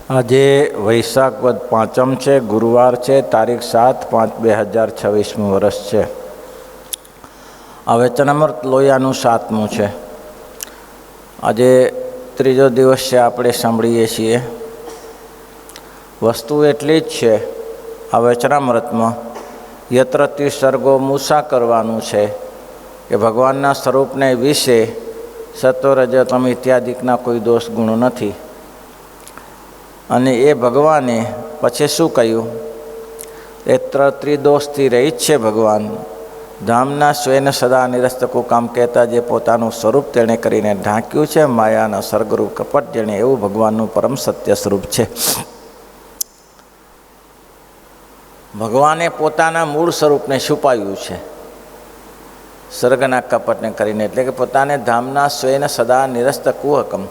આજે વૈશાખ વદ પાંચમ છે, ગુરુવાર છે, તારીખ 7/5/2026 વર્ષ છે. આ વચનામૃત લોયાનું 7મું છે. આજે ત્રીજો દિવસ છે. આપણે સાંભળીએ છીએ. વસ્તુ એટલી જ છે આ વચનામૃતમાં, યત્ર ત્રિસર્ગો મૂસા કરવાનું છે કે ભગવાનના સ્વરૂપને વિશે સત્વ રજ તમ ઇત્યાદિકના કોઈ દોષ ગુણો નથી. અને એ ભગવાને પછી શું કહ્યું? એ ત્રિદોષથી રહિત છે ભગવાન. ધામના સ્વેન સદા નિરસ્તકું કામ કહેતા જે પોતાનું સ્વરૂપ તેણે કરીને ઢાંક્યું છે, માયાના સર્ગરૂપ કપટ જેણે, એવું ભગવાનનું પરમ સત્ય સ્વરૂપ છે. ભગવાને પોતાના મૂળ સ્વરૂપને છુપાવ્યું છે સર્ગના કપટને કરીને, એટલે કે પોતાને ધામના સ્વેન સદા નિરસ્તકું હકમ.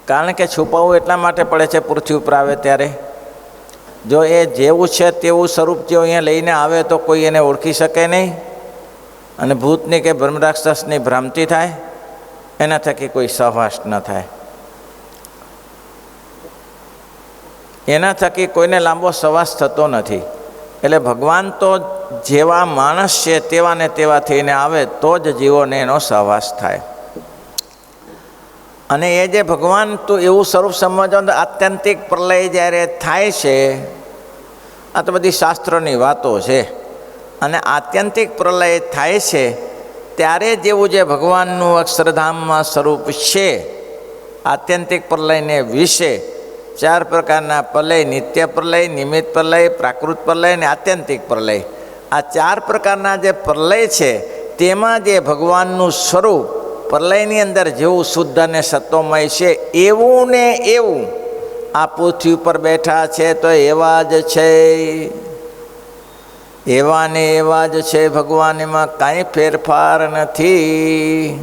કારણ કે છુપાવવું એટલા માટે પડે છે પૃથ્વી ઉપર આવે ત્યારે. જો એ જેવું છે તેવું સ્વરૂપ જો અહીંયા લઈને આવે તો કોઈ એને ઓળખી શકે નહીં, અને ભૂતની કે બ્રહ્મરાક્ષસની ભ્રાંતિ થાય, એના થકી કોઈ સહવાસ ન થાય. એના થકી કોઈને લાંબો સહવાસ થતો નથી. એટલે ભગવાન તો જેવા માણસ છે તેવા ને તેવા થઈને આવે તો જ જીવોને એનો સહવાસ થાય. અને એ જે ભગવાન તો એવું સ્વરૂપ સમજો, આત્યંતિક પ્રલય જ્યારે થાય છે, આ તો બધી શાસ્ત્રોની વાતો છે. અને આત્યંતિક પ્રલય થાય છે ત્યારે જેવું જે ભગવાનનું અક્ષરધામમાં સ્વરૂપ છે, આત્યંતિક પ્રલયને વિશે 4 પ્રકારના પ્રલય, નિત્ય પ્રલય, નિમિત્ત પ્રલય, પ્રાકૃત પ્રલય અને આત્યંતિક પ્રલય. આ 4 પ્રકારના જે પ્રલય છે તેમાં જે ભગવાનનું સ્વરૂપ પ્રલયની અંદર જેવું શુદ્ધ અને સત્વમય છે, એવું ને એવું આ પૃથ્વી ઉપર બેઠા છે તો એવા જ છે. એવા ને એવા જ છે ભગવાન, એમાં કાંઈ ફેરફાર નથી.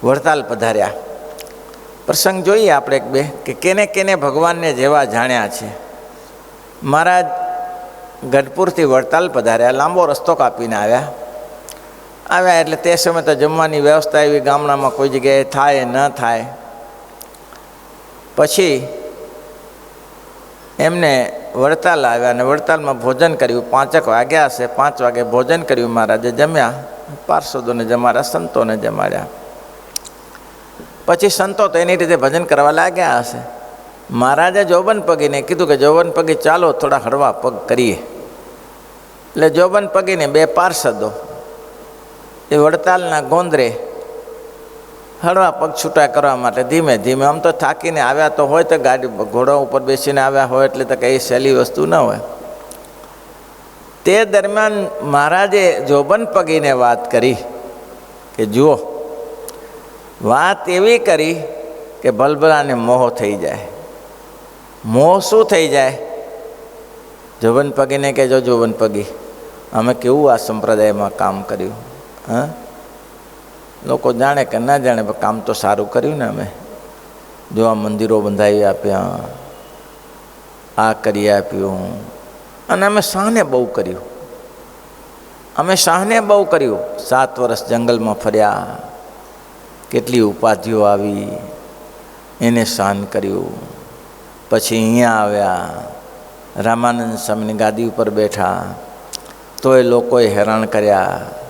વડતાલ પધાર્યા. પ્રસંગ જોઈએ આપણે એક બે કે કેને કેને ભગવાનને જેવા જાણ્યા છે. મહારાજ ગઢપુરથી વડતાલ પધાર્યા, લાંબો રસ્તો કાપીને આવ્યા એટલે તે સમયે તો જમવાની વ્યવસ્થા એવી ગામડામાં કોઈ જગ્યાએ થાય ન થાય. પછી એમને વડતાલ આવ્યા અને વડતાલમાં ભોજન કર્યું. 5 વાગ્યા હશે, 5 વાગે ભોજન કર્યું. મહારાજે જમ્યા, પાર્ષદોને જમાડ્યા, સંતોને જમાડ્યા. પછી સંતો તો એની રીતે ભજન કરવા લાગ્યા હશે. મહારાજે જોબન પગીને કીધું કે જોબન પગી ચાલો થોડા હળવા પગ કરીએ. એટલે જોબન પગીને 2 પાર્ષદો એ વડતાલના ગોંદરે હળવા પગ છૂટા કરવા માટે ધીમે ધીમે, આમ તો થાકીને આવ્યા તો હોય તો ગાડી ઘોડા ઉપર બેસીને આવ્યા હોય એટલે તો કંઈ સહેલી વસ્તુ ન હોય. તે દરમિયાન મહારાજે જોબન પગીને વાત કરી કે જુઓ, વાત એવી કરી કે ભલભલાને મોહ થઈ જાય. મોહ શું થઈ જાય? જોબન પગીને કે જો જોબન પગી, અમે કેવું આ સંપ્રદાયમાં કામ કર્યું. હા, લોકો જાણે કે ના જાણે, કામ તો સારું કર્યું ને અમે. જો આ મંદિરો બંધાવી આપ્યા, આ કરી આપ્યું, અને અમે શાહને બહુ કર્યું. અમે શાહને બહુ કર્યું. 7 વર્ષ જંગલમાં ફર્યા, કેટલી ઉપાધિઓ આવી, એને શાન કર્યું. પછી અહીંયા આવ્યા, રામાનંદ સ્વામીની ગાદી ઉપર બેઠા તો એ લોકોએ હેરાન કર્યા.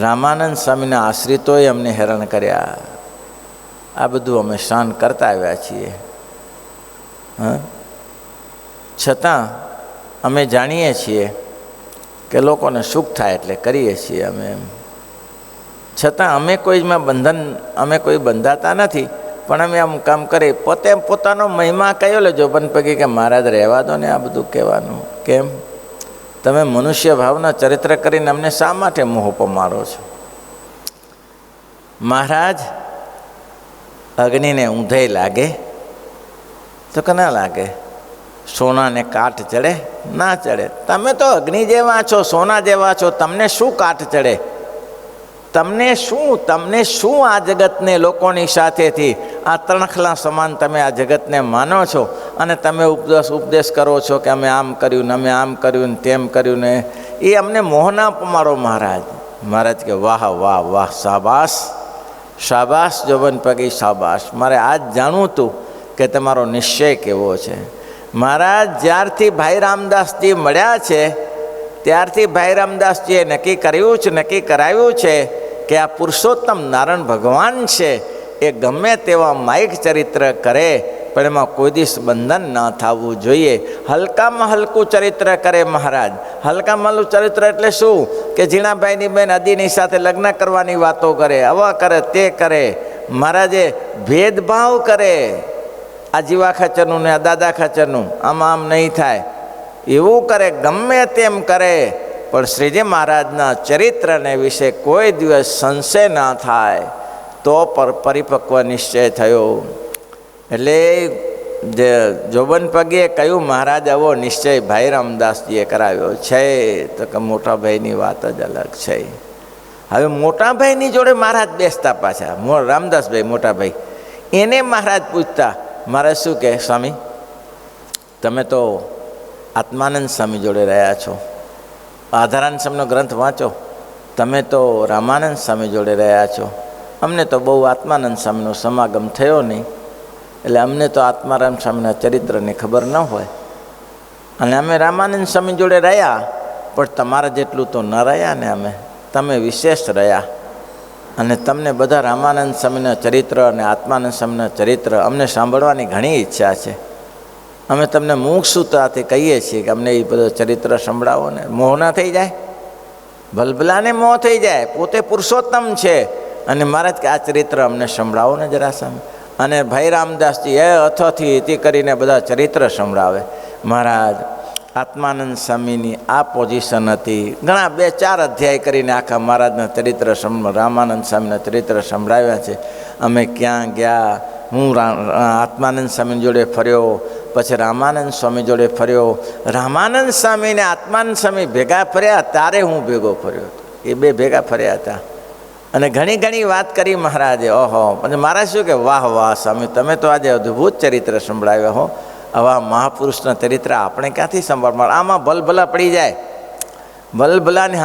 રામાનંદ સ્વામીના આશ્રિતોએ અમને હેરાન કર્યા. આ બધું અમે શાન કરતા આવ્યા છીએ. છતાં અમે જાણીએ છીએ કે લોકોને સુખ થાય એટલે કરીએ છીએ અમે એમ. છતાં અમે કોઈમાં બંધન, અમે કોઈ બંધાતા નથી, પણ અમે આમ કામ કરી. પોતે પોતાનો મહિમા કયો લેજો બન પગી કે મહારાજ રહેવા દો ને આ બધું કહેવાનું. કેમ? તમે મનુષ્ય ભાવના ચરિત્ર કરીને અમને શા માટે મોહ પમાડો છો? મહારાજ અગ્નિને ઊંધાઈ લાગે તો કે ના લાગે? સોનાને કાટ ચડે? ના ચડે. તમે તો અગ્નિ જેવા છો, સોના જેવા છો, તમને શું કાટ ચડે? તમને શું આ જગતને લોકોની સાથેથી આ તણખલા સમાન તમે આ જગતને માનો છો, અને તમે ઉપદેશ કરો છો કે અમે આમ કર્યું ને અમે આમ કર્યું ને તેમ કર્યું ને. એ અમને મોહ ના પમાડો મહારાજ. મહારાજ કે વાહ વાહ વાહ, શાબાશ શાબાશ જોબન પગી શાબાશ. મારે આજ જાણવું હતું કે તમારો નિશ્ચય કેવો છે. મહારાજ જ્યારથી ભાઈ રામદાસજી મળ્યા છે ત્યારથી ભાઈ રામદાસજીએ નક્કી કરાવ્યું છે કે આ પુરુષોત્તમ નારાયણ ભગવાન છે એ ગમે તેવા માયિક ચરિત્ર કરે પણ એમાં કોઈ દિવસ બંધન ન થવું જોઈએ. હલકામાં હલકું ચરિત્ર કરે મહારાજ. હલકામાં હલકું ચરિત્ર એટલે શું કે ઝીણાભાઈની બેન અદીની સાથે લગ્ન કરવાની વાતો કરે, આવા કરે તે કરે. મહારાજે ભેદભાવ કરે, આ જીવા ખાચરનું ને આ દાદા ખાચરનું, આમાં આમ નહીં થાય એવું કરે, ગમે તેમ કરે, પણ શ્રીજી મહારાજના ચરિત્રને વિશે કોઈ દિવસ સંશય ના થાય તો પરિપક્વ નિશ્ચય થયો. એટલે જે જોબન પગીએ કહ્યું મહારાજ આવો નિશ્ચય ભાઈ રામદાસજીએ કરાવ્યો છે, તો કે મોટા ભાઈની વાત જ અલગ છે. હવે મોટા ભાઈની જોડે મહારાજ બેસતા પાછા, રામદાસભાઈ મોટા ભાઈ, એને મહારાજ પૂછતા, મહારાજ શું કહે સ્વામી, તમે તો આત્માનંદ સ્વામી જોડે રહ્યા છો, આધારાનંદ સ્વામીનો ગ્રંથ વાંચો, તમે તો રામાનંદ સ્વામી જોડે રહ્યા છો, અમને તો બહુ આત્માનંદ સ્વામીનો સમાગમ થયો નહીં, એટલે અમને તો આત્મારામ સ્વામીના ચરિત્રની ખબર ન હોય, અને અમે રામાનંદ સ્વામી જોડે રહ્યા પણ તમારા જેટલું તો ન રહ્યા ને, અમે તમે વિશેષ રહ્યા, અને તમને બધા રામાનંદ સ્વામીના ચરિત્ર અને આત્માનંદ સ્વામીના ચરિત્ર અમને સાંભળવાની ઘણી ઈચ્છા છે. અમે તમને મુખસૂત્રાથી કહીએ છીએ કે અમને એ બધો ચરિત્ર સંભળાવો ને. મોહ ના થઈ જાય, ભલભલાને મોહ થઈ જાય, પોતે પુરુષોત્તમ છે અને મહારાજ કે આ ચરિત્ર અમને સંભળાવો ને જરા સામે. અને ભાઈ રામદાસજી એ અથથી ઇતિ કરીને બધા ચરિત્ર સંભળાવે. મહારાજ આત્માનંદ સ્વામીની આ પોઝિશન હતી. ઘણા 2-4 અધ્યાય કરીને આખા મહારાજના ચરિત્ર રામાનંદ સ્વામીના ચરિત્ર સંભળાવ્યા છે. અમે ક્યાં ગયા, હું આત્માનંદ સ્વામી જોડે ફર્યો, પછી રામાનંદ સ્વામી જોડે ફર્યો, રામાનંદ સ્વામી ને આત્માનંદ સ્વામી ભેગા ફર્યા ત્યારે હું ભેગો ફર્યો હતો, એ બે ભેગા ફર્યા હતા. અને ઘણી ઘણી વાત કરી મહારાજે. ઓહો, અને મહારાજ શું કે વાહ વાહ સ્વામી, તમે તો આજે અદ્ભુત ચરિત્ર સંભળાવ્યા હો. આવા મહાપુરુષના ચરિત્ર આપણે ક્યાંથી સંભાળ, આમાં ભલભલા પડી જાય, ભલભલાની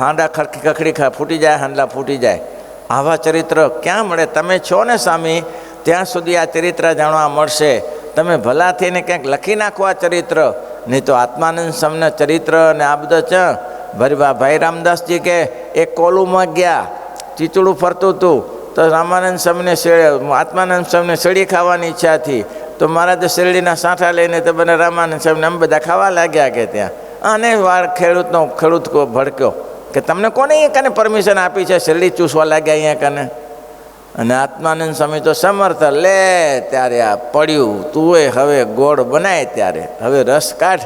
હાંડા ખખડી ફૂટી જાય, હાંડલા ફૂટી જાય. આવા ચરિત્ર ક્યાં મળે? તમે છો ને સ્વામી ત્યાં સુધી આ ચરિત્ર જાણવા મળશે. તમે ભલા થઈને ક્યાંક લખી નાખો આ ચરિત્ર, નહીં તો આત્માનંદ સ્વામીના ચરિત્ર ને આ બધા ભાઈ રામદાસજી કે એક કોલુમાં ગયા, ચીચડું ફરતું હતું, તો રામાનંદ સ્વામીને આત્માનંદ સ્વામીને શેરડી ખાવાની ઈચ્છા હતી, તો મહારાજે શેરડીના સાંઠા લઈને તો બને રામાનંદ સ્વામીને અમે બધા ખાવા લાગ્યા કે ત્યાં. અને વાર ખેડૂત ભડક્યો કે તમને કોને અહીંયા કને પરમિશન આપી છે શેરડી ચૂસવા લાગ્યા અહીંયા કને? અને આત્માનંદ સ્વામી તો સમર્થ, લે ત્યારે આ પડ્યું, તું હવે ગોળ બનાય ત્યારે હવે રસ કાઢ.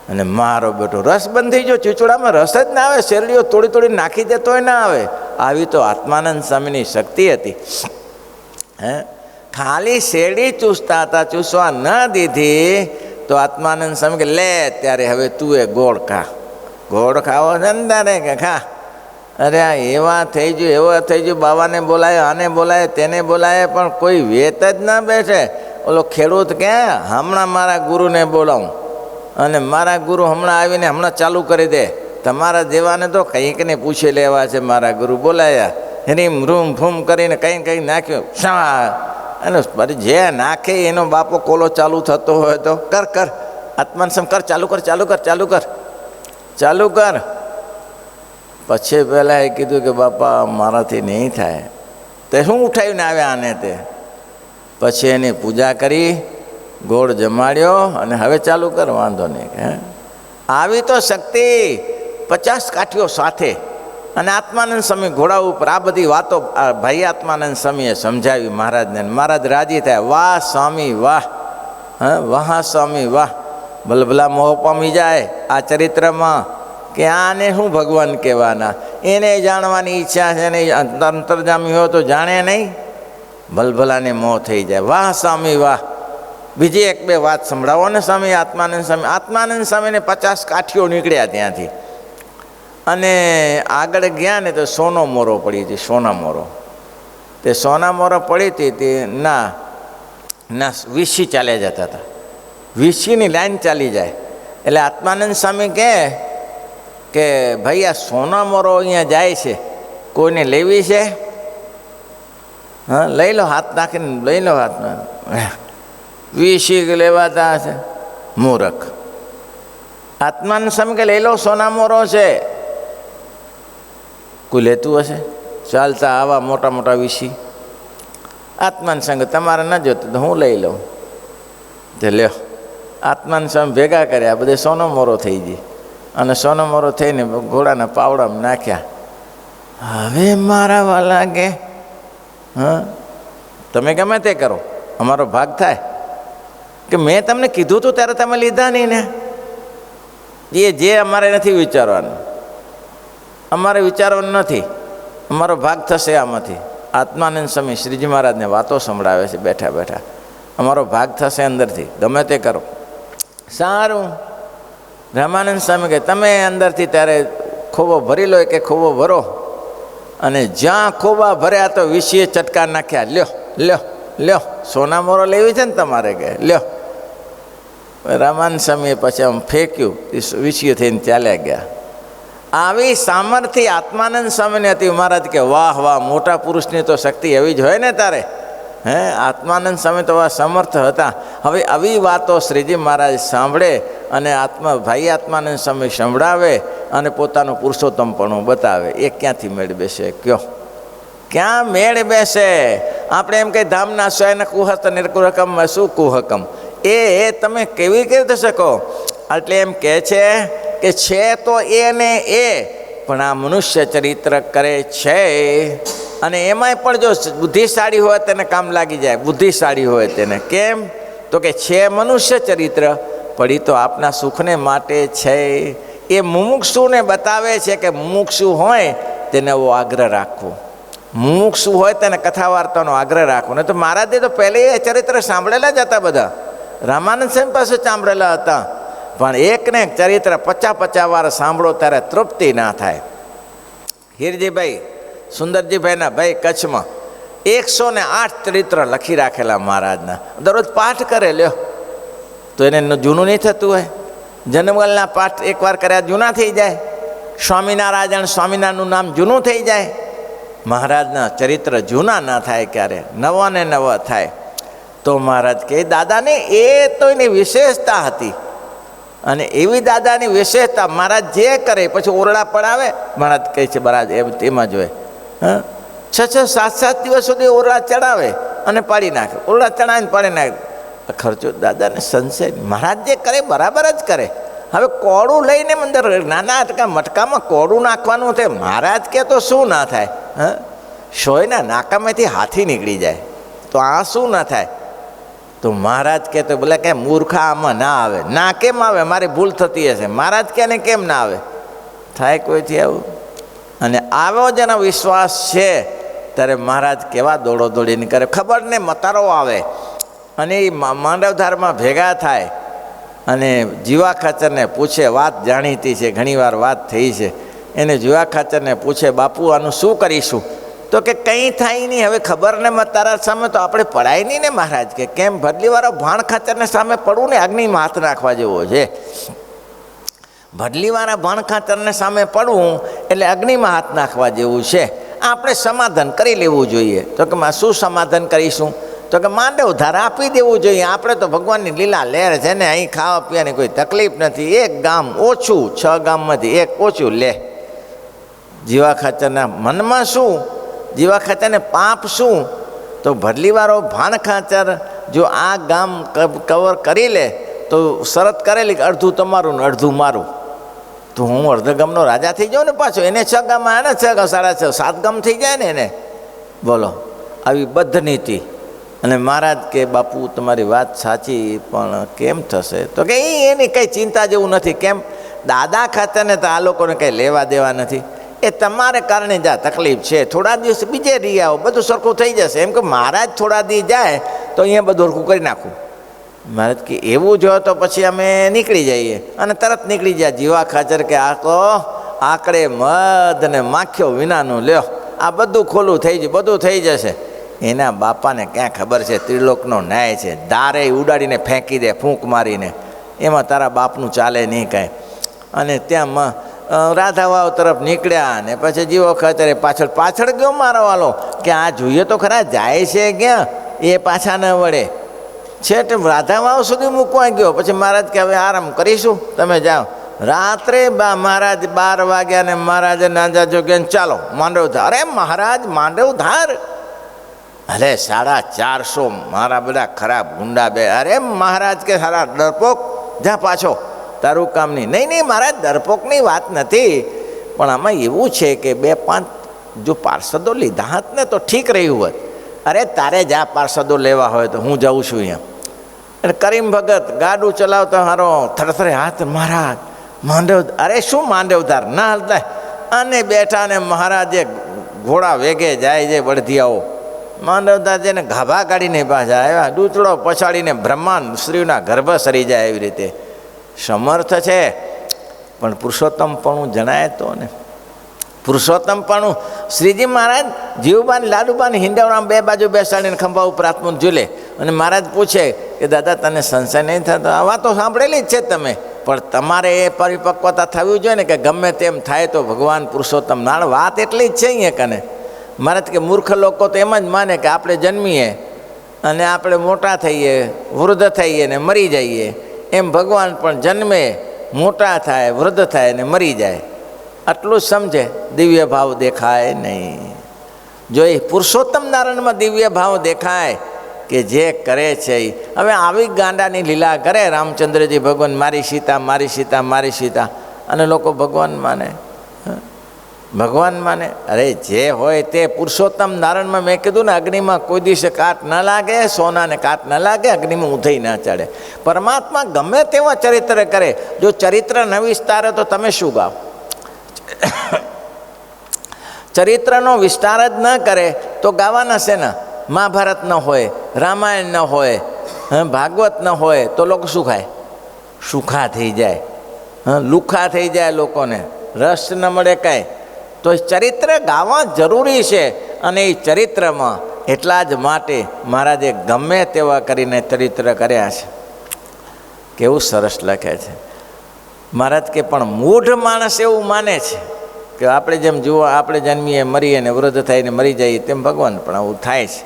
અને મારો બેટો રસ બંધ થઈ ગયો, ચીચોડામાં રસ જ ના આવે, શેરડીઓ તોડી તોડી નાખી દે તોય ના આવે. આવી તો આત્માનંદ સ્વામીની શક્તિ હતી. ખાલી શેરડી ચૂસતા હતા, ચૂસવા ન દીધી તો આત્માનંદ સ્વામી કે લે ત્યારે હવે તું ગોળ ખા, ગોળ ખાવો છે ને તારે કે ખા. અરે આ એવા થઈ ગયું, બાવાને બોલાય, આને બોલાય, તેને બોલાય, પણ કોઈ વેત જ ના બેઠે. ઓલો ખેડૂત કે હમણાં મારા ગુરુને બોલાવું, અને મારા ગુરુ હમણાં આવીને હમણાં ચાલુ કરી દે. તમારા જેવાને તો કંઈક ને પૂછી લેવા છે. મારા ગુરુ બોલાયા, રીમ રૂમ ફૂમ કરીને કંઈ નાખ્યું, અને જે નાખે એનો બાપો કોલો ચાલુ થતો હોય તો કર આત્માન સમ કર, ચાલુ કર. પછી પહેલાં એ કીધું કે બાપા મારાથી નહીં થાય. તે શું ઉઠાવીને આવ્યા આને? તે પછી એની પૂજા કરી, ગોળ જમાડ્યો, અને હવે ચાલુ કર, વાંધો નહીં. આવી તો શક્તિ 50 કાઠીઓ સાથે. અને આત્માનંદ સ્વામી ઘોડા ઉપર આ બધી વાતો ભાઈ આત્માનંદ સ્વામીએ સમજાવી મહારાજને. મહારાજ રાજી થયા, વાહ સ્વામી વાહ, વાહ સ્વામી વાહ. ભલભલા મોહ પામી જાય આ ચરિત્રમાં કે આને શું ભગવાન કહેવાના, એને જાણવાની ઈચ્છા છે ને અંતરજામી હોય તો જાણે નહીં, ભલભલાને મોહ થઈ જાય. વાહ સ્વામી વાહ. બીજી 1-2 વાત સંભળાવો ને સ્વામી. આત્માનંદ સ્વામીને 50 કાઠીઓ નીકળ્યા ત્યાંથી, અને આગળ ગયા ને તો સોનો મોરો પડી હતી. તે સોના મોરો પડી હતી તે ના વીસી ચાલ્યા જતા હતા, વીસીની લાઈન ચાલી જાય. એટલે આત્માનંદ સ્વામી કે ભાઈ આ સોના મોરો અહીંયા જાય છે, કોઈને લેવી છે? હા, લઈ લો, હાથ નાખીને લઈ લો હાથમાં. 20 લેવાતા હશે, મૂરખ. આત્માને સમ કે લઈ લો, સોના મોરો છે. કોઈ લેતું હશે? ચાલતા આવા મોટા મોટા 20. આત્માન સંગ તમારે ન જોતું તો હું લઈ લઉં. તો લ્યો, આત્માન સમ ભેગા કર્યા, બધે સોનો મોરો થઈ ગઈ. અને સોનો મોરો થઈને ઘોડાના પાવડામાં નાખ્યા. હવે મારા વાલા કે હા, તમે ગમે તે કરો, અમારો ભાગ થાય. કે મેં તમને કીધું હતું ત્યારે તમે લીધા નહીં ને. એ જે અમારે નથી વિચારવાનું, અમારે વિચારવાનું નથી, અમારો ભાગ થશે આમાંથી. આત્માનંદ સ્વામી શ્રીજી મહારાજને વાતો સંભળાવે છે બેઠા બેઠા. અમારો ભાગ થશે અંદરથી, ગમે તે કરો. સારું. રામાનંદ સ્વામી કે તમે અંદરથી ત્યારે ખોબો ભરી લો કે ખોબો ભરો. અને જ્યાં ખોબા ભર્યા તો 20 ચટકા નાખ્યા. લ્યો લ્યો લ્યો, સોના મોરો લેવી છે ને તમારે, કે લ્યો. રામાનંદ સ્વામીએ પછી આમ ફેંક્યું, 20 થઈને ચાલ્યા ગયા. આવી સામર્થ્ય આત્માનંદ સ્વામીને હતી. મહારાજ કે વાહ વાહ, મોટા પુરુષની તો શક્તિ એવી જ હોય ને તારે. હે, આત્માનંદ સ્વામી તો આ સમર્થ હતા. હવે આવી વાતો શ્રીજી મહારાજ સાંભળે અને ભાઈ આત્માનંદ સ્વામી સંભળાવે અને પોતાનું પુરુષોત્તમપણું બતાવે. એ ક્યાંથી મેળ બેસે? કયો, ક્યાં મેળ બેસે? આપણે એમ કહી ધામના સ્વયં કુહસ્ત નિર્કુહકમ શું કુહકમ, એ તમે કેવી રીતે શકો? એટલે એમ કહે છે કે છે તો એ ને એ, પણ આ મનુષ્ય ચરિત્ર કરે છે. અને એમાંય પણ જો બુદ્ધિશાળી હોય તેને કામ લાગી જાય. બુદ્ધિશાળી હોય તેને કેમ? તો કે છે મનુષ્ય ચરિત્ર, પણ એ તો આપના સુખને માટે છે. એ મુમુક્ષુને બતાવે છે કે મુમુક્ષુ હોય તેને એવો આગ્રહ રાખવો. મુમુક્ષુ હોય તેને કથા વાર્તાનો આગ્રહ રાખવો. ને તો મહારાજે તો પહેલે એ ચરિત્ર સાંભળેલા જ હતા બધા. રામાનંદ સ્વામી પાસે સાંભળેલા હતા. પણ એકને એક ચરિત્ર 50 વાર સાંભળો ત્યારે તૃપ્તિ ના થાય. હીરજીભાઈ સુંદરજીભાઈના ભાઈ કચ્છમાં 108 ચરિત્ર લખી રાખેલા મહારાજના. દરરોજ પાઠ કરે. લ્યો, તો એને જૂનું નહીં થતું હોય? જન્મગલના પાઠ એકવાર કર્યા જૂના થઈ જાય. સ્વામિનારાયણનું નામ જૂનું થઈ જાય. મહારાજના ચરિત્ર જૂના ના થાય ક્યારે, નવા ને નવા થાય. તો મહારાજ કહે દાદાને એ તો એની વિશેષતા હતી. અને એવી દાદાની વિશેષતા મહારાજ જે કરે પછી ઓરડા પડાવે. મહારાજ કહે છે મહારાજ એમાં જોઈએ 6-6, 7-7 દિવસ સુધી ઓરડા ચડાવે અને પાડી નાખે. ઓરડા ચડાવીને પાડી નાખે. ખર્ચો દાદાને સંશય. મહારાજ જે કરે બરાબર જ કરે. હવે કોળું લઈને અંદર નાના મટકામાં કોળું નાખવાનું છે. મહારાજ કે તો શું ના થાય? સોયના નાકામાંથી હાથી નીકળી જાય તો આ શું ના થાય? તો મહારાજ કે તો બોલે કે મૂર્ખા આમાં ના આવે. ના કેમ આવે? મારી ભૂલ થતી હશે. મહારાજ કે ને કેમ ના આવે? થાય કોઈથી આવું? અને આવો જેનો વિશ્વાસ છે ત્યારે મહારાજ કેવા દોડો દોડીને કરે. ખબર ને મતારો આવે અને એ માંડવધારમાં ભેગા થાય અને જીવા ખાચરને પૂછે. વાત જાણીતી છે, ઘણીવાર વાત થઈ છે. એને જીવા ખાચરને પૂછે બાપુ આનું શું કરીશું? તો કે કંઈ થાય નહીં. હવે ખબર ને તારા સામે તો આપણે પડાય નહીં ને. મહારાજ કે કેમ? ભડલીવાળો ભાણ ખાચરને સામે પડવું ને અગ્નિમાં હાથ નાખવા જેવો છે. ભડલીવાળા ભાણ ખાચરને સામે પડવું એટલે અગ્નિમાં હાથ નાખવા જેવું છે. આપણે સમાધાન કરી લેવું જોઈએ. તો કે શું સમાધાન કરીશું? તો કે માંડવ ધાર આપી દેવું જોઈએ. આપણે તો ભગવાનની લીલા લહેર છે ને, અહીં ખાવા પીવાની કોઈ તકલીફ નથી. એક ગામ ઓછું, 6 ગામમાંથી એક ઓછું લે. જીવા ખાચરના મનમાં શું? જીવા ખાચરને પાપ શું? તો ભડલીવાળો ભાણ ખાચર જો આ ગામ કવર કરી લે તો શરત કરેલી કે અડધું તમારું ને અડધું મારું. તો હું અડધા ગામનો રાજા થઈ જાઉં ને પાછો. એને 6 ગામ, એને 6 ગામ, 6.5, 7 ગામ થઈ જાય ને એને. બોલો, આવી બદ્ધ નીતિ. અને મહારાજ કે બાપુ તમારી વાત સાચી, પણ કેમ થશે? તો કે એની કંઈ ચિંતા જેવું નથી. કેમ? દાદા ખાચરને તો આ લોકોને કંઈ લેવા દેવા નથી. એ તમારે કારણે જ આ તકલીફ છે. થોડા દિવસ બીજે રહી આવો, બધું સરખું થઈ જશે. એમ કે મહારાજ થોડા દિવસ જાય તો અહીંયા બધું સરખું કરી નાખું. મહારાજ કે એવું જો તો પછી અમે નીકળી જઈએ. અને તરત નીકળી જાય. જીવા ખાચર કે આ તો આકડે મધ ને માખ્યો વિનાનું લ્યો, આ બધું ખોલું થઈ જાય, બધું થઈ જશે. એના બાપાને ક્યાં ખબર છે ત્રિલોકનો ન્યાય છે. દારે ઉડાડીને ફેંકી દે, ફૂંક મારીને. એમાં તારા બાપનું ચાલે નહીં કાંઈ. અને ત્યાં રાધા વાવ તરફ નીકળ્યા ને પછી જીવો ખતરે પાછળ પાછળ ગયો મારો વાલો કે આ જોઈએ તો ખરા જાય છે ક્યાં, એ પાછા ન વળે. છેટ રાધા વાવ સુધી મૂકવા ગયો. પછી મહારાજ કે હવે આરામ કરીશું, તમે જાઓ. રાત્રે મહારાજ 12 વાગ્યા ને મહારાજે નાંજા જોગ્યા ને ચાલો માંડવધાર. અરે મહારાજ માંડવધાર? અરે 450 મારા બધા ખરાબ ગુંડા બે. અરે મહારાજ કે સારા ડરપોક, જા પાછો, તારું કામ નહીં. નહીં મહારાજ, ડરપોકની વાત નથી, પણ આમાં એવું છે કે 2-5 જો પાર્ષદો લીધા હોત ને તો ઠીક રહ્યું હોત. અરે તારે જા પાર્ષદો લેવા હોય તો હું જાઉં છું અહીંયા. અને કરીમ ભગત ગાડું ચલાવતો હારો થરથરે હાથ, મહારાજ માંડવ. અરે શું માંડવધાર ના હાલતા. અને બેઠા ને મહારાજે ઘોડા વેગે જાય છે બળદિયાઓ. માંડવધાર જઈને ગાભા કાઢીને પાછા આવ્યા, દૂતડો પછાડીને બ્રહ્માંડ સ્ત્રીના ગર્ભ સરી જાય એવી રીતે સમર્થ છે. પણ પુરુષોત્તમપણું જણાય તો ને, પુરુષોત્તમપણું. શ્રીજી મહારાજ જીવબાન લાડુબાન હિંડવડામાં 2 બાજુ બેસાડીને ખંભા ઉપર આત્મન ઝૂલે અને મહારાજ પૂછે કે દાદા તને સંશય નહીં થતો? આ વાતો સાંભળેલી જ છે તમે, પણ તમારે એ પરિપક્વતા થવી જોઈએ ને કે ગમે તેમ થાય તો ભગવાન પુરુષોત્તમ નારાયણ. વાત એટલી જ છે અહીંયા કને. મહારાજ કે મૂર્ખ લોકો તો એમ જ માને કે આપણે જન્મીએ અને આપણે મોટા થઈએ, વૃદ્ધ થઈએ ને મરી જઈએ. એમ ભગવાન પણ જન્મે, મોટા થાય, વૃદ્ધ થાય ને મરી જાય, આટલું જ સમજે. દિવ્ય ભાવ દેખાય નહીં. જો એ પુરુષોત્તમ નારાયણમાં દિવ્ય ભાવ દેખાય કે જે કરે છે. હવે આવી ગાંડાની લીલા કરે રામચંદ્રજી ભગવાન, મારી સીતા, મારી સીતા, મારી સીતા, અને લોકો ભગવાન માને, ભગવાન માને. અરે જે હોય તે પુરુષોત્તમ નારાયણમાં મેં કીધું ને, અગ્નિમાં કોઈ દિવસે કાટ ન લાગે, સોનાને કાટ ન લાગે, અગ્નિમાં ઊંધાઈ ન ચડે. પરમાત્મા ગમે તેવા ચરિત્ર કરે, જો ચરિત્ર ન વિસ્તારે તો તમે શું ગાઓ? ચરિત્રનો વિસ્તાર જ ન કરે તો ગાવાના છે ને? મહાભારત ન હોય, રામાયણ ન હોય, ભાગવત ન હોય તો લોકો શું ખાય? સુખા થઈ જાય, લુખા થઈ જાય, લોકોને રસ ન મળે કાંઈ. તો ચરિત્ર ગાવા જરૂરી છે. અને એ ચરિત્રમાં એટલા જ માટે મહારાજે ગમે તેવા કરીને ચરિત્ર કર્યા છે. કેવું સરસ લખે છે મહારાજ કે પણ મૂઢ માણસ એવું માને છે કે આપણે જેમ જુઓ, આપણે જન્મીએ, મરીએ ને વૃદ્ધ થઈને મરી જઈએ તેમ ભગવાન પણ આવું થાય છે.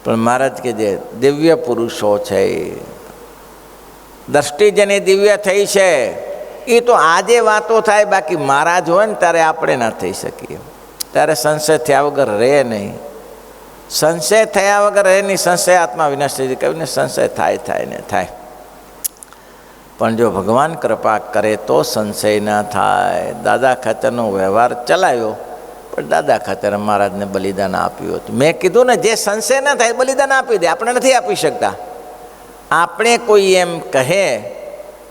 પણ મહારાજ કે જે દિવ્ય પુરુષો છે, દ્રષ્ટિ જેની દિવ્ય થઈ છે, એ તો આજે વાતો થાય, બાકી મહારાજ હોય ને ત્યારે આપણે ના થઈ શકીએ. ત્યારે સંશય થયા વગર રહે નહીં. સંશય થયા વગર રહે નહીં. સંશય આત્મા વિનાશ કહ્યું ને, સંશય થાય ને થાય. પણ જો ભગવાન કૃપા કરે તો સંશય ના થાય. દાદા ખાતરનો વ્યવહાર ચલાવ્યો, પણ દાદા ખાતર મહારાજને બલિદાન આપ્યું હતું. મેં કીધું ને, જે સંશય ના થાય બલિદાન આપી દે. આપણે નથી આપી શકતા. આપણે કોઈ એમ કહે,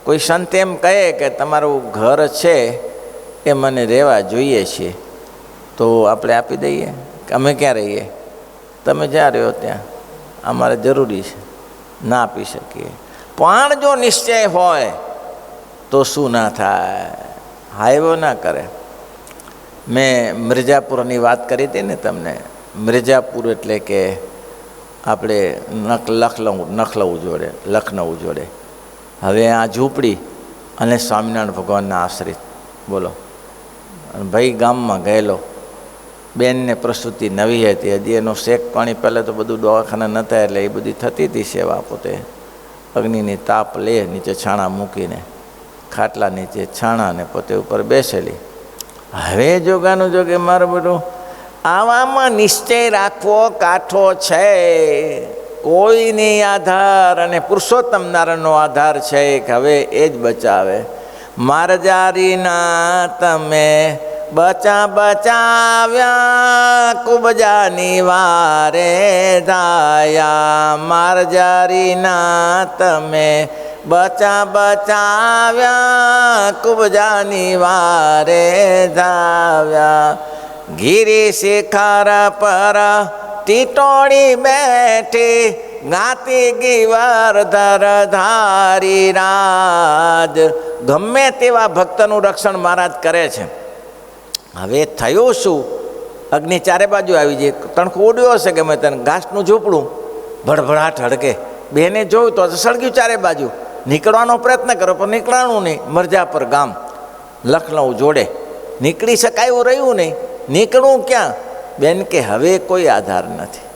કોઈ સંત એમ કહે કે તમારું ઘર છે એ મને રહેવા જોઈએ છે, તો આપણે આપી દઈએ કે અમે ક્યાં રહીએ? તમે જ્યાં રહ્યો ત્યાં અમારે જરૂરી છે, ના આપી શકીએ. પણ જો નિશ્ચય હોય તો શું ના થાય? હાયવો ના કરે. મેં મિર્જાપુરની વાત કરી હતી ને તમને. મિર્જાપુર એટલે કે આપણે લખનઉ જોડે. હવે આ ઝૂંપડી અને સ્વામિનારાયણ ભગવાનના આશ્રિત, બોલો. ભાઈ ગામમાં ગયેલો, બેનને પ્રસૂતિ નવી હતી, હજી એનું શેક પાણી પહેલાં તો બધું દવાખાના નહોતા, એટલે એ બધી થતી હતી સેવા. પોતે અગ્નિની તાપ લે, નીચે છાણા મૂકીને, ખાટલા નીચે છાણા ને પોતે ઉપર બેસેલી. હવે જોગાનું જોગે મારું બધું આવામાં નિશ્ચય રાખવો કાઠો છે. કોઈની આધાર અને પુરુષોત્તમ નારાયણનો આધાર છે કે હવે એ જ બચાવે. મારજારીના તમે બચાવ્યા, કુબજાની વારે ધાયા. મારજારીના તમે બચાવ્યા, કુબજાની વારે ધાવ્યા. ગિરી શિખર પર ટીટોળી બેઠી, ગાતી ગીવર્ધર ધારી રાજ. ગમે તેવા ભક્તનું રક્ષણ મહારાજ કરે છે. હવે થયું શું? અગ્નિ ચારે બાજુ આવી જાય. તણખો ઉડ્યો હશે ગમે તને, ઘાસનું ઝૂંપડું ભડભડાટ હડકે. બેને જોયું તો સળગ્યું ચારે બાજુ. નીકળવાનો પ્રયત્ન કરો પણ નીકળાણું નહીં. મિર્જાપુર ગામ લખનઉ જોડે. નીકળી શકાય એવું રહ્યું નહીં. નીકળવું ક્યાં? બેન કે હવે કોઈ આધાર નથી,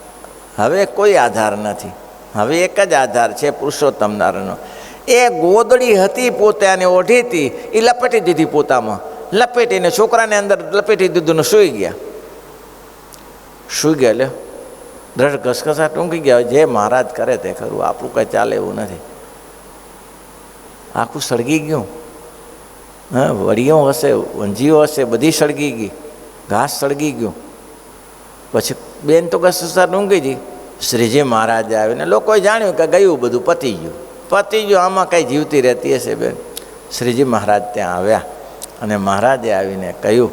હવે કોઈ આધાર નથી, હવે એક જ આધાર છે પુરુષોત્તમ નારાયણનો. એ ગોદડી હતી પોતે અને ઓઢી હતી, એ લપેટી દીધી પોતામાં, લપેટીને છોકરાને અંદર લપેટી દીધું ને સૂઈ ગયા. સૂઈ ગયા લે દ્રઢ ઘસઘસાટ ઊંઘી ગયા. જે મહારાજ કરે તે ખરું, આપણું કંઈ ચાલે એવું નથી. આખું સળગી ગયું. હા, વડીઓ હશે, વંજીઓ હશે, બધી સળગી ગઈ, ઘાસ સળગી ગયું. પછી બેન તો ઘસઘસાટ ઊંઘી ગઈ. શ્રીજી મહારાજે આવીને લોકોએ જાણ્યું કે ગયું બધું, પતી ગયું, પતી ગયું, આમાં કંઈ જીવતી રહેતી હશે બેન. શ્રીજી મહારાજ ત્યાં આવ્યા અને મહારાજે આવીને કહ્યું,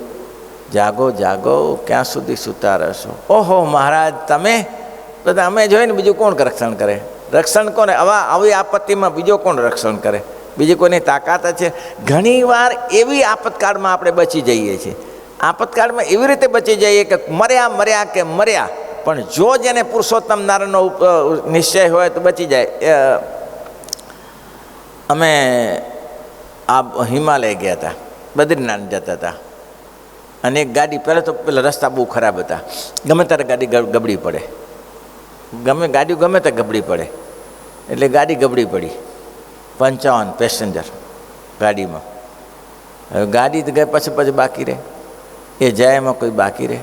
જાગો જાગો, ક્યાં સુધી સૂતા રહેશો? ઓહો મહારાજ તમે બધા અમે જોઈને બીજું કોણ રક્ષણ કરે? રક્ષણ કોને? આવી આપત્તિમાં બીજો કોણ રક્ષણ કરે? બીજી કોઈની તાકાત છે? ઘણીવાર એવી આપતકાળમાં આપણે બચી જઈએ છીએ. આપતકાળમાં એવી રીતે બચી જઈએ કે મર્યા કે મર્યા, પણ જો જેને પુરુષોત્તમ નારાયણનો નિશ્ચય હોય તો બચી જાય. અમે આ હિમાલય ગયા હતા, બદ્રીનાથ જતા હતા, અને એક ગાડી, પહેલાં તો પેલા રસ્તા બહુ ખરાબ હતા, ગમે ત્યારે ગાડી ગબડી પડે, ગાડીઓ ગમે તે ગબડી પડે. એટલે ગાડી ગબડી પડી, 55 પેસેન્જર ગાડીમાં. હવે ગાડી તો ગઈ પછી બાકી રહે, એ જાય એમાં કોઈ બાકી રહે?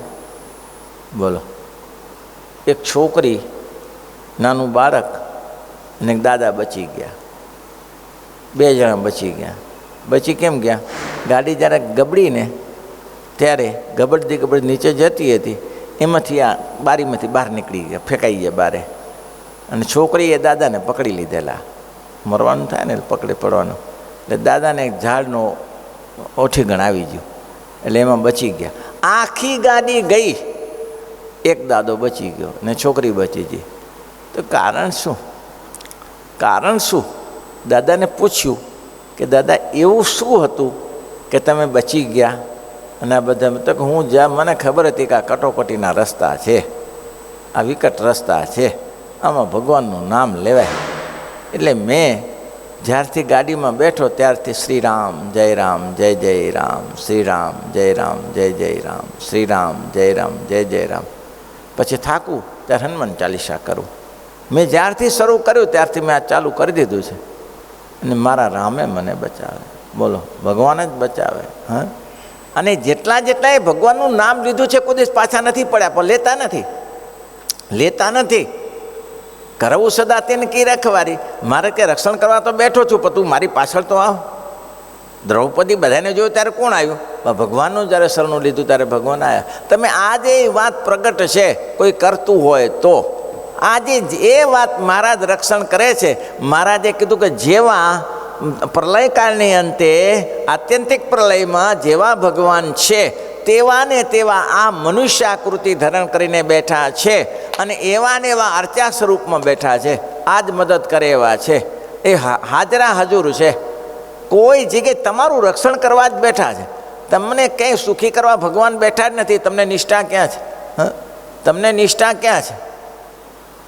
બોલો. એક છોકરી, નાનું બાળક અને એક દાદા બચી ગયા. 2 જણા બચી ગયા. બચી કેમ ગયા? ગાડી જ્યારે ગબડીને ત્યારે ગબડતી નીચે જતી હતી, એમાંથી આ બારીમાંથી બહાર નીકળી ગયા, ફેંકાઈ ગયા બારે. અને છોકરીએ દાદાને પકડી લીધેલા. મરવાનું થાય ને પકડી પડવાનું, એટલે દાદાને એક ઝાડનો ઓઠીગણ આવી ગયું, એટલે એમાં બચી ગયા. આખી ગાડી ગઈ, એક દાદો બચી ગયો ને છોકરી બચી ગઈ. તો કારણ શું? કારણ શું? દાદાને પૂછ્યું કે દાદા એવું શું હતું કે તમે બચી ગયા? અને આ બધા તો હું જ્યાં મને ખબર હતી કે આ કટોકટીના રસ્તા છે, આ વિકટ રસ્તા છે, આમાં ભગવાનનું નામ લેવાય. એટલે મેં જ્યારથી ગાડીમાં બેઠો ત્યારથી શ્રી રામ જય રામ જય જય રામ, શ્રી રામ જય રામ જય જય રામ, શ્રી રામ જય રામ જય જય રામ. પછી થાકું ત્યારે હનુમાન ચાલીસા કરું. મેં જ્યારથી શરૂ કર્યું ત્યારથી મેં આ ચાલુ કરી દીધું છે. અને મારા રામે મને બચાવે. બોલો, ભગવાન જ બચાવે. હા, અને જેટલા એ ભગવાનનું નામ લીધું છે કોઈ દિવસ પાછા નથી પડ્યા, પણ લેતા નથી. કરવું સદા તેને કી રખવારી. મારે કે રક્ષણ કરવા તો બેઠો છું, પણ તું મારી પાછળ તો આવ. દ્રૌપદી બધાને જોયું ત્યારે કોણ આવ્યું? ભગવાનનું જ્યારે શરણું લીધું ત્યારે ભગવાન આવ્યા. તમે આજે એ વાત પ્રગટ છે, કોઈ કરતું હોય તો આજે એ વાત મહારાજ રક્ષણ કરે છે. મહારાજે કીધું કે જેવા પ્રલયકાળની અંતે આત્યંતિક પ્રલયમાં જેવા ભગવાન છે તેવા ને તેવા આ મનુષ્ય આકૃતિ ધારણ કરીને બેઠા છે, અને એવા ને એવા અર્ચા સ્વરૂપમાં બેઠા છે. આ જ મદદ કરે એવા છે. એ હાજરા હજુર છે. કોઈ જગ્યાએ તમારું રક્ષણ કરવા જ બેઠા છે. તમને કંઈ સુખી કરવા ભગવાન બેઠા જ નથી. તમને નિષ્ઠા ક્યાં છે? તમને નિષ્ઠા ક્યાં છે?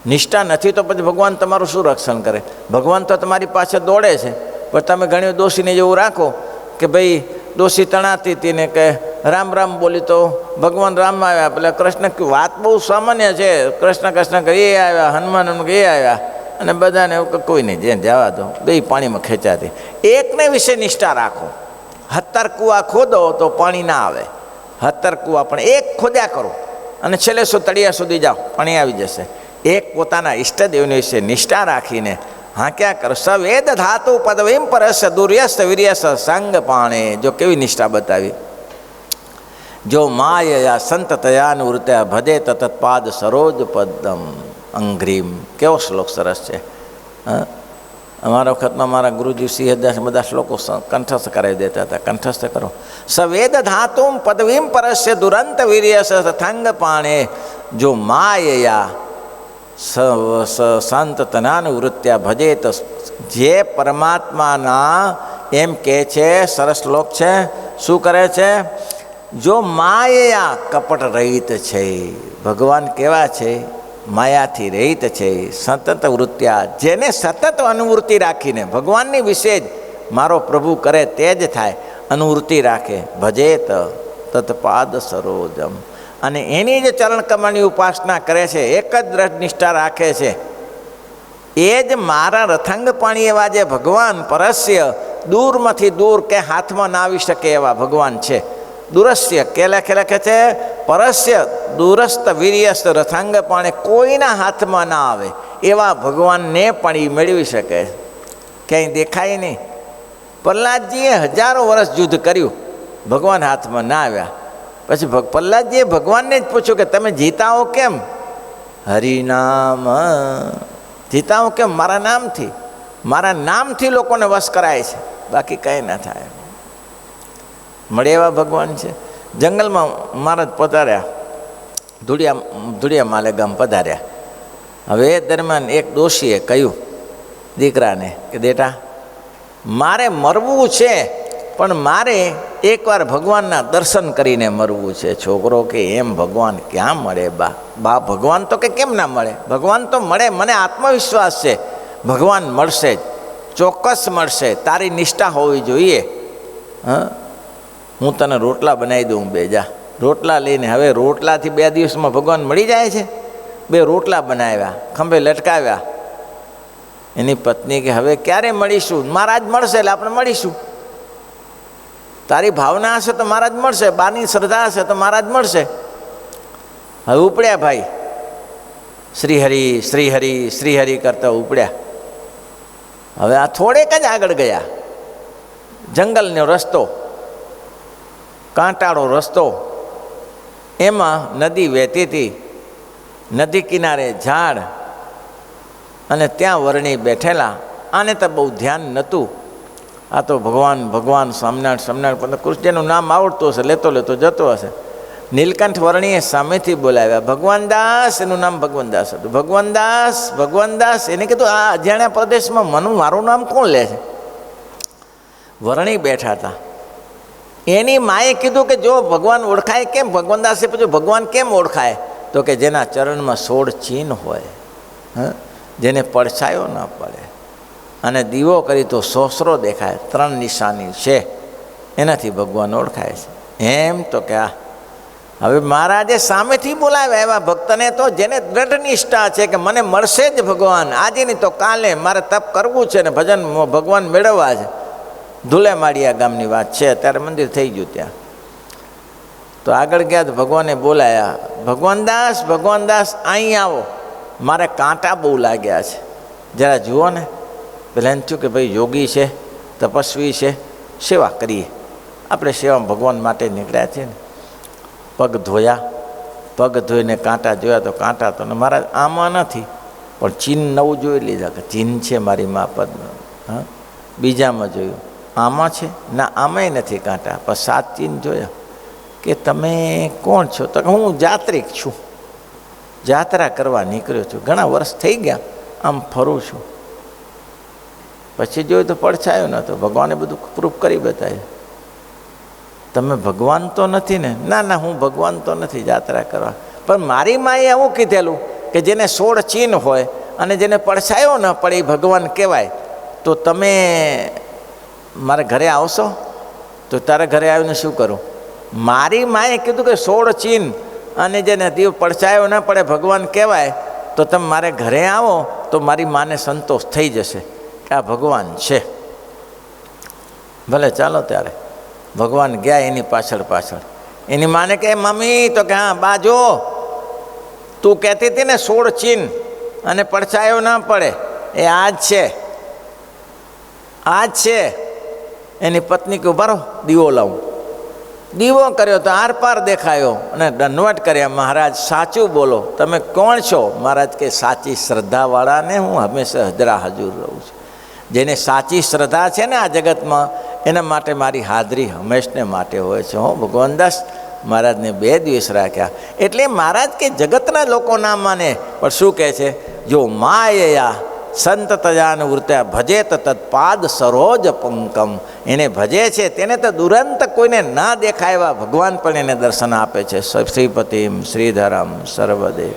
નિષ્ઠા નથી તો પછી ભગવાન તમારું શું રક્ષણ કરે? ભગવાન તો તમારી પાસે દોડે છે, પણ તમે ઘણી દોષીને જેવું રાખો કે ભાઈ દોષી તણાતી હતી ને કે રામ રામ બોલી તો ભગવાન રામ આવ્યા. પેલા કૃષ્ણ વાત બહુ સામાન્ય છે, કૃષ્ણ એ આવ્યા, હનુમાન એ આવ્યા, અને બધાને કોઈ નહીં, જે જવા દો, બે પાણીમાં ખેંચાતી. એકને વિશે નિષ્ઠા રાખો. 17 કૂવા ખોદો તો પાણી ના આવે. 17 કૂવા પણ એક ખોદ્યા કરો, અને છેલ્લે તળિયા સુધી જાઓ, પાણી આવી જશે. એક પોતાના ઈષ્ટદેવને વિશે નિષ્ઠા રાખીને હા ક્યાં કરો? સવેદ ધાતુ પદવીમ પરસ દુર્યસ વીર્યસ સંગ પાણે. જો કેવી નિષ્ઠા બતાવી. જો માયા સંતતયાનુવૃત્યા ભજે તત્પાદ સરોજ પદમ અંગ્રીમ. કેવો શ્લોક સરસ છે. અમારા વખતમાં મારા ગુરુજી સિંહદાસ બધા શ્લોકો કંઠસ્થ કરાવી દેતા હતા. કંઠસ્થ કરો. સવેદ ધાતુમ પદવીમ પરસ્ય દુરંત વીર્યસ થંગ પાણે. જો માયા સંત તનાનુવૃત્યા ભજે. તો જે પરમાત્માના એમ કહે છે, સરસ શ્લોક છે, શું કરે છે? જો માયા કપટ રહિત છે. ભગવાન કેવા છે? માયાથી રહિત છે. સતત વૃત્યા, જેને સતત અનુવૃત્તિ રાખીને ભગવાનની વિશે જ મારો પ્રભુ કરે તે જ થાય. અનુવૃત્તિ રાખે, ભજેત તત્પાદ સરોજમ, અને એની જે ચરણ કમળની ઉપાસના કરે છે, એક જ દ્રઢ નિષ્ઠા રાખે છે, એ જ મારા રથંગ પાણી એવા જે ભગવાન પરસ્ય દૂરમાંથી દૂર કે હાથમાં ના આવી શકે એવા ભગવાન છે. દૂરસ્ય કે લખે છે પરસ્ય દૂરસ્થ વીર્યસ્થ રથાંગ પાણે, કોઈના હાથમાં ના આવે એવા ભગવાનને પણ એ મેળવી શકે, ક્યાંય દેખાય નહીં. પ્રહલાદજીએ હજારો વર્ષ યુદ્ધ કર્યું, ભગવાન હાથમાં ના આવ્યા. પછી પ્રહલાદજીએ ભગવાનને જ પૂછ્યું કે તમે જીતાઓ કેમ? હરિનામ જીતાઓ કેમ? મારા નામથી લોકોને વશ કરાય છે, બાકી કંઈ ના થાય. મળે એવા ભગવાન છે. જંગલમાં મહારાજ પધાર્યા, ધુડિયા માલેગામ પધાર્યા. હવે એ દરમિયાન એક ડોશીએ કહ્યું દીકરાને કે બેટા, મારે મરવું છે, પણ મારે એકવાર ભગવાનના દર્શન કરીને મરવું છે. છોકરો કે એમ ભગવાન ક્યાં મળે બા ભગવાન તો કે કેમ ના મળે? ભગવાન તો મળે, મને આત્મવિશ્વાસ છે ભગવાન મળશે જ, ચોક્કસ મળશે, તારી નિષ્ઠા હોવી જોઈએ. હું તને રોટલા બનાવી દઉં, બે જા. રોટલા લઈને, હવે રોટલાથી 2 દિવસમાં ભગવાન મળી જાય છે? 2 રોટલા બનાવ્યા, ખંભે લટકાવ્યા. એની પત્ની કે હવે ક્યારે મળીશું? મહારાજ મળશે એટલે આપણે મળીશું. તારી ભાવના હશે તો મહારાજ મળશે, બાની શ્રદ્ધા હશે તો મહારાજ મળશે. હવે ઉપડ્યા ભાઈ, શ્રીહરિ શ્રીહરિ શ્રીહરિ કરતા ઉપડ્યા. હવે આ થોડેક જ આગળ ગયા, જંગલનો રસ્તો, કાંટાળો રસ્તો, એમાં નદી વહેતી હતી. નદી કિનારે ઝાડ, અને ત્યાં વર્ણી બેઠેલા. આને તો બહુ ધ્યાન નહોતું, આ તો ભગવાન ભગવાન સ્વામિનારાયણ પણ કૃષ્ણનું નામ આવડતું હશે, લેતો જતો હશે. નીલકંઠ વર્ણીએ સામેથી બોલાવ્યા, ભગવાનદાસ, એનું નામ ભગવાનદાસ હતું. ભગવાનદાસ, એને કીધું આ અજાણ્યા પ્રદેશમાં મારું નામ કોણ લે છે? વર્ણી બેઠા હતા. એની માએ કીધું કે જો ભગવાન ઓળખાય કેમ? ભગવાનદાસે પૂછ્યું ભગવાન કેમ ઓળખાય? તો કે જેના ચરણમાં 16 ચિહ્ન હોય, જેને પડછાયો ન પડે, અને દીવો કરી તો સોસરો દેખાય, 3 નિશાની છે, એનાથી ભગવાન ઓળખાય છે. એમ તો કે હવે મહારાજે સામેથી બોલાવ્યા એવા ભક્તને, તો જેને દ્રઢ નિષ્ઠા છે કે મને મળશે જ ભગવાન, આજે નહીં તો કાલે મારે તપ કરવું છે ને ભજન ભગવાન મેળવવા છે. ધુલેમાળિયા ગામની વાત છે, અત્યારે મંદિર થઈ ગયું ત્યાં. તો આગળ ગયા તો ભગવાને બોલાયા, ભગવાનદાસ અહીં આવો, મારે કાંટા બહુ લાગ્યા છે, જરા જુઓ ને. પેલા એમ થયું કે ભાઈ યોગી છે, તપસ્વી છે, સેવા કરીએ. આપણે સેવા ભગવાન માટે નીકળ્યા છીએ ને. પગ ધોઈને કાંટા જોયા તો કાંટા તો મારા આમાં નથી, પણ ચીન નવું જોઈ લીધા કે ચીન છે મારી મા પદનું. બીજામાં જોયું, આમાં છે ના, આમાંય નથી કાંટા, પણ 7 ચીન જોયા. કે તમે કોણ છો? તો હું જાત્રિક છું, જાત્રા કરવા નીકળ્યો છું, ઘણા વર્ષ થઈ ગયા, આમ ફરું છું. પછી જોયું તો પડછાયો નહોતો. ભગવાને બધું પ્રૂફ કરી બતાવ્યું. તમે ભગવાન તો નથી ને? ના, હું ભગવાન તો નથી, જાત્રા કરવા. પણ મારી માએ એવું કીધેલું કે જેને 16 ચિહ્ન હોય અને જેને પડછાયો ન પડે એ ભગવાન કહેવાય. તો તમે મારા ઘરે આવશો? તો તારા ઘરે આવીને શું કરું? મારી માએ કીધું કે 16 ચિહ્ન અને જેને દીવ પડછાયો ન પડે ભગવાન કહેવાય, તો તમે મારે ઘરે આવો તો મારી માને સંતોષ થઈ જશે કે આ ભગવાન છે. ભલે ચાલો. ત્યારે ભગવાન ગયા એની પાછળ. એની માને કે મમ્મી, તો કે હા બા, જો તું કહેતી હતી ને 16 ચિહ્ન અને પડછાયો ના પડે, એ આજ છે. એની પત્ની કે ઉભા રહો, દીવો લાવું. દીવો કર્યો તો આર પાર દેખાયો અને દંડવટ કર્યા, મહારાજ સાચું બોલો, તમે કોણ છો? મહારાજ કે સાચી શ્રદ્ધાવાળાને હું હંમેશા હાજર રહું છું. જેને સાચી શ્રદ્ધા છે ને આ જગતમાં, એના માટે મારી હાજરી હંમેશને માટે હોય છે. ભગવાનદાસ મહારાજને 2 દિવસ રાખ્યા. એટલે મહારાજ કે જગતના લોકો ના માને, પણ શું કહે છે? જો માયયા સંત તજાન વૃત્યા ભજેત તત્પાદ સરોજ પંકમ, એને ભજે છે તેને તો દુરંત કોઈને ના દેખાય એવા ભગવાન પણ એને દર્શન આપે છે. શ્રીપતિમ શ્રીધરમ સર્વદેવ.